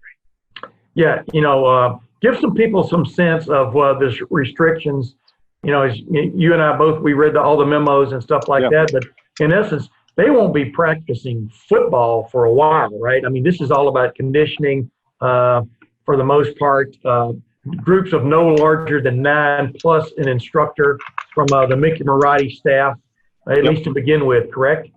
Yeah, give some people some sense of the restrictions. As you and I both, we read all the memos and stuff like that, but in essence, they won't be practicing football for a while, right? I mean, this is all about conditioning for the most part. Groups of no larger than 9 plus an instructor from the Mickey Marotti staff, at least to begin with, correct?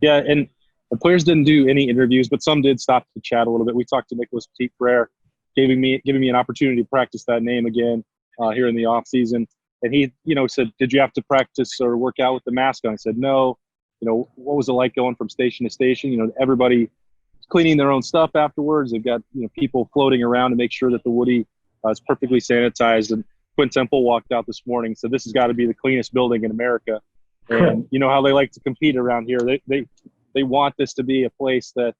Yeah, and the players didn't do any interviews, but some did stop to chat a little bit. We talked to Nicholas Petit-Frere, giving me an opportunity to practice that name again here in the off season. And he, said, "Did you have to practice or work out with the mask on?" I said, "No." What was it like going from station to station? Everybody cleaning their own stuff afterwards. They've got people floating around to make sure that the Woody is perfectly sanitized. And Quinn Temple walked out this morning, so this has got to be the cleanest building in America. And you know how they like to compete around here. They want this to be a place that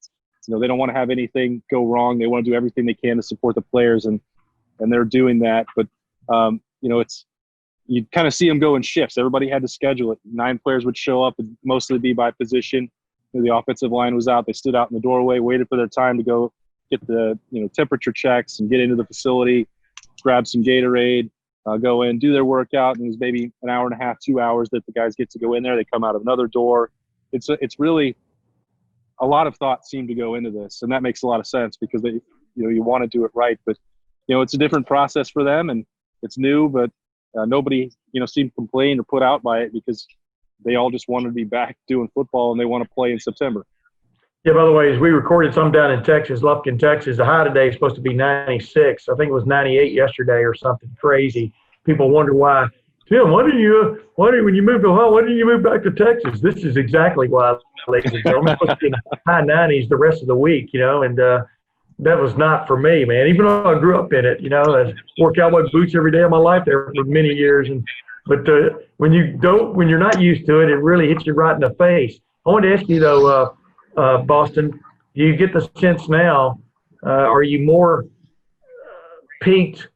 they don't want to have anything go wrong. They want to do everything they can to support the players, and they're doing that. But it's you kind of see them go in shifts. Everybody had to schedule it. 9 players would show up and mostly be by position. The offensive line was out. They stood out in the doorway, waited for their time to go get the temperature checks and get into the facility, grab some Gatorade, go in, do their workout, and it was maybe an hour and a half, 2 hours that the guys get to go in there. They come out of another door. It's really a lot of thought seemed to go into this, and that makes a lot of sense because you want to do it right. But it's a different process for them, and it's new, but nobody seemed to complain or put out by it because they all just wanted to be back doing football and they want to play in September. Yeah, by the way, as we recorded some down in Texas, Lufkin, Texas, the high today is supposed to be 96. I think it was 98 yesterday or something crazy. People wonder why. Tim, when you moved to Ohio, why didn't you move back to Texas? This is exactly why, ladies and gentlemen. It's supposed to be in the high 90s the rest of the week, and that was not for me, man. Even though I grew up in it, I wore cowboy boots every day of my life there for many years. But when you're not used to it, it really hits you right in the face. I want to ask you though, Boston, do you get the sense now? Are you more peaked,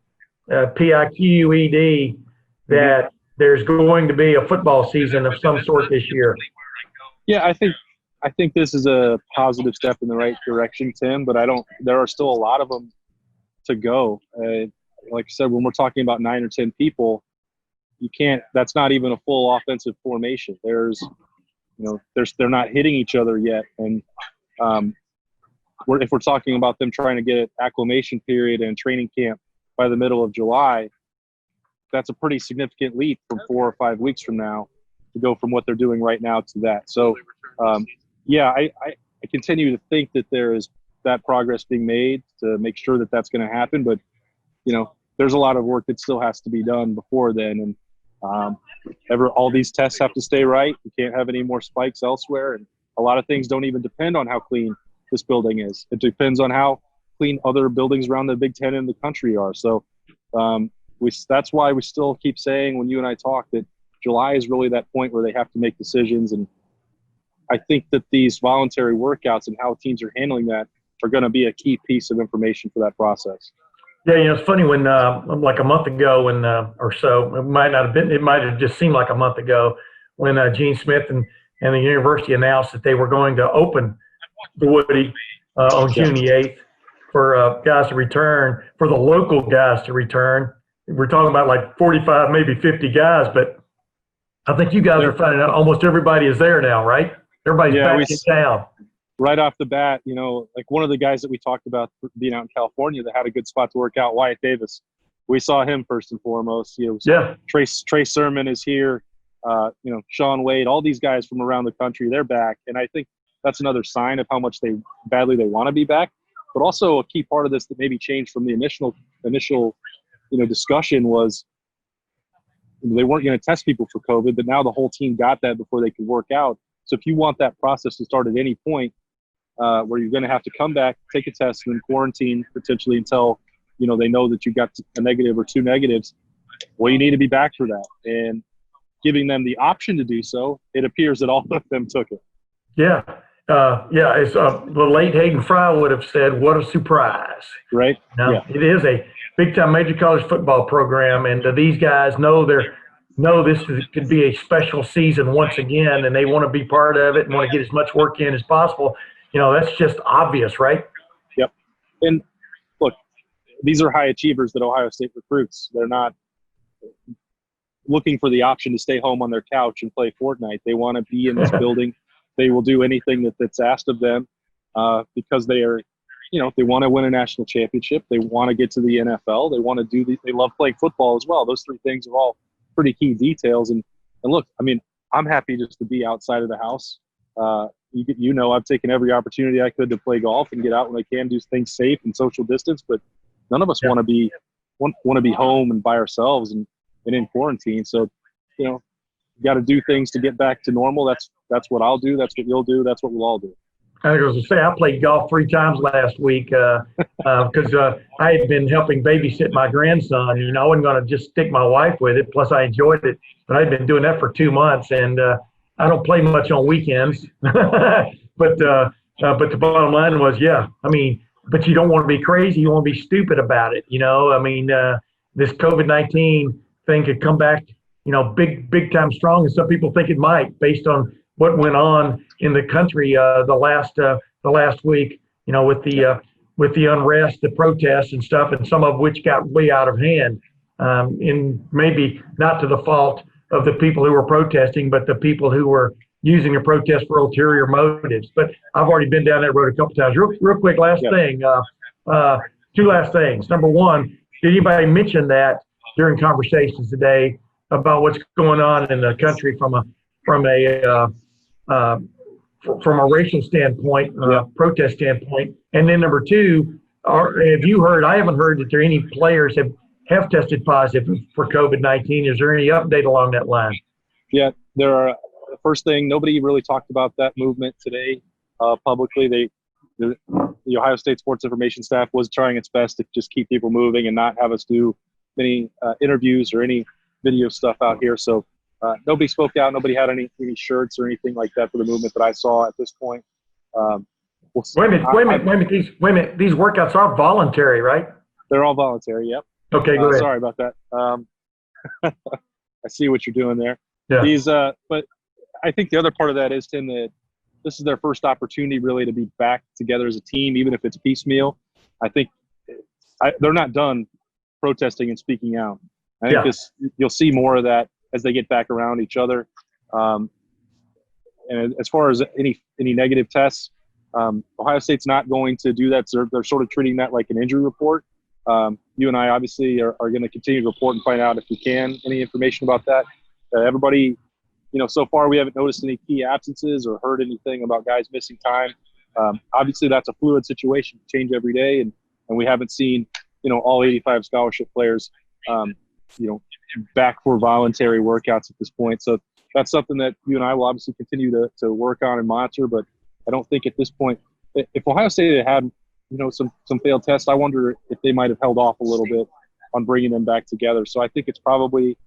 PIQED, that there's going to be a football season of some sort this year? Yeah, I think this is a positive step in the right direction, Tim, but there are still a lot of them to go. Like I said, when we're talking about 9 or 10 people, that's not even a full offensive formation. They're not hitting each other yet. And if we're talking about them trying to get an acclimation period and training camp by the middle of July, that's a pretty significant leap from 4 or 5 weeks from now to go from what they're doing right now to that. So, I continue to think that there is that progress being made to make sure that that's going to happen. But, there's a lot of work that still has to be done before then. And all these tests have to stay right. You can't have any more spikes elsewhere. And a lot of things don't even depend on how clean this building is. It depends on how clean other buildings around the Big Ten in the country are. So that's why we still keep saying when you and I talk that July is really that point where they have to make decisions. And I think that these voluntary workouts and how teams are handling that are going to be a key piece of information for that process. Yeah, it's funny when like a month ago or so, it might not have been, it might have just seemed like a month ago when Gene Smith and the university announced that they were going to open the Woody on June the 8th for guys to return, for the local guys to return. We're talking about like 45, maybe 50 guys, but I think you guys are finding out almost everybody is there now, right? Everybody's back in town. Right off the bat, like one of the guys that we talked about being out in California that had a good spot to work out, Wyatt Davis. We saw him first and foremost. Trey Sermon is here. Sean Wade, all these guys from around the country, they're back. And I think that's another sign of how much badly they want to be back. But also a key part of this that maybe changed from the initial discussion was they weren't going to test people for COVID, but now the whole team got that before they could work out. So if you want that process to start at any point where you're going to have to come back, take a test, and then quarantine potentially until, they know that you got a negative or two negatives, well, you need to be back for that. And giving them the option to do so, it appears that all of them took it. Yeah. It's the late Hayden Fry would have said, what a surprise. Right. It is a big-time major college football program, and these guys could be a special season once again, and they want to be part of it and want to get as much work in as possible. That's just obvious, right? Yep. And look, these are high achievers that Ohio State recruits. They're not looking for the option to stay home on their couch and play Fortnite. They want to be in this building. They will do anything that's asked of them because they are, they want to win a national championship. They want to get to the NFL. They want to they love playing football as well. Those three things are all pretty key details. And look, I mean, I'm happy just to be outside of the house. I've taken every opportunity I could to play golf and get out when I can, do things safe and social distance. But none of us want to be home and by ourselves and in quarantine. So, you got to do things to get back to normal. That's what I'll do. That's what you'll do. That's what we'll all do. I was going to say, I played golf 3 times last week because I had been helping babysit my grandson. I wasn't going to just stick my wife with it. Plus, I enjoyed it. But I'd been doing that for 2 months, and I don't play much on weekends. but the bottom line was, but you don't want to be crazy. You want to be stupid about it. This COVID-19 thing could come back, big time strong, and some people think it might, based on what went on in the country the last week, with the unrest, the protests and stuff, and some of which got way out of hand, in maybe not to the fault of the people who were protesting, but the people who were using the protest for ulterior motives. But I've already been down that road a couple times. Real quick, thing, 2 last things. Number one, did anybody mention that during conversations today about what's going on in the country from a racial standpoint, protest standpoint? And then number 2, have you heard? I haven't heard that there any players have tested positive for COVID-19. Is there any update along that line? Yeah, there are. First thing, nobody really talked about that movement today publicly. The Ohio State sports information staff was trying its best to just keep people moving and not have us do any interviews or any video stuff out here. So nobody spoke out. Nobody had any shirts or anything like that for the movement that I saw at this point. Wait a minute. These workouts are voluntary, right? They're all voluntary. Yep. Okay, go ahead. Sorry about that. I see what you're doing there. Yeah. But I think the other part of that is, Tim, that this is their first opportunity really to be back together as a team, even if it's piecemeal. I think they're not done protesting and speaking out. I think you'll see more of that as they get back around each other. And as far as any negative tests, Ohio State's not going to do that. So they're sort of treating that like an injury report. You and I obviously are going to continue to report and find out if we can any information about that. Everybody, so far we haven't noticed any key absences or heard anything about guys missing time. Obviously that's a fluid situation, change every day, and we haven't seen all 85 scholarship players back for voluntary workouts at this point. So that's something that you and I will obviously continue to work on and monitor. But I don't think at this point, if Ohio State had some failed tests, I wonder if they might have held off a little bit on bringing them back together. So I think it's probably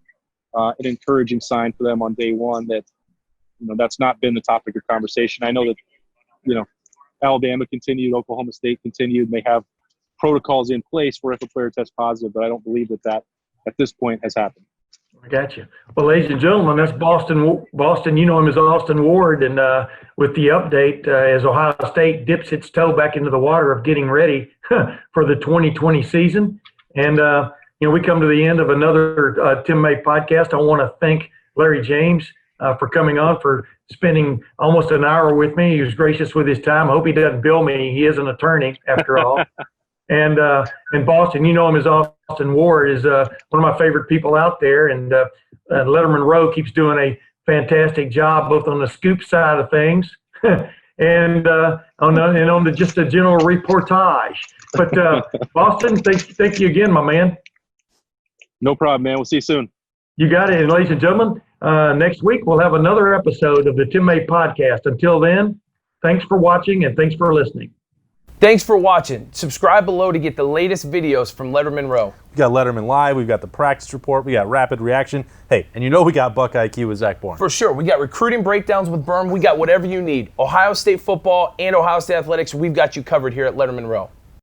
an encouraging sign for them on day one that that's not been the topic of conversation. I know that, Alabama continued, Oklahoma State continued, and they have protocols in place for if a player tests positive, but I don't believe that at this point has happened. I got you. Well, ladies and gentlemen, that's Boston. You know him as Austin Ward, and with the update, as Ohio State dips its toe back into the water of getting ready for the 2020 season. And, we come to the end of another Tim May podcast. I want to thank Larry James for coming on, for spending almost an hour with me. He was gracious with his time. I hope he doesn't bill me. He is an attorney, after all. And in Boston, you know him as Austin Ward, is one of my favorite people out there. And Lettermen Row keeps doing a fantastic job, both on the scoop side of things and on the just a general reportage. But Boston, thank you again, my man. No problem, man. We'll see you soon. You got it. And ladies and gentlemen, next week we'll have another episode of the Tim May Podcast. Until then, thanks for watching and thanks for listening. Thanks for watching. Subscribe below to get the latest videos from Lettermen Row. We got Letterman Live, we've got the practice report, we got rapid reaction. Hey, and we got Buckeye IQ with Zach Bourne. For sure. We got recruiting breakdowns with Berm. We got whatever you need. Ohio State football and Ohio State athletics, we've got you covered here at Lettermen Row.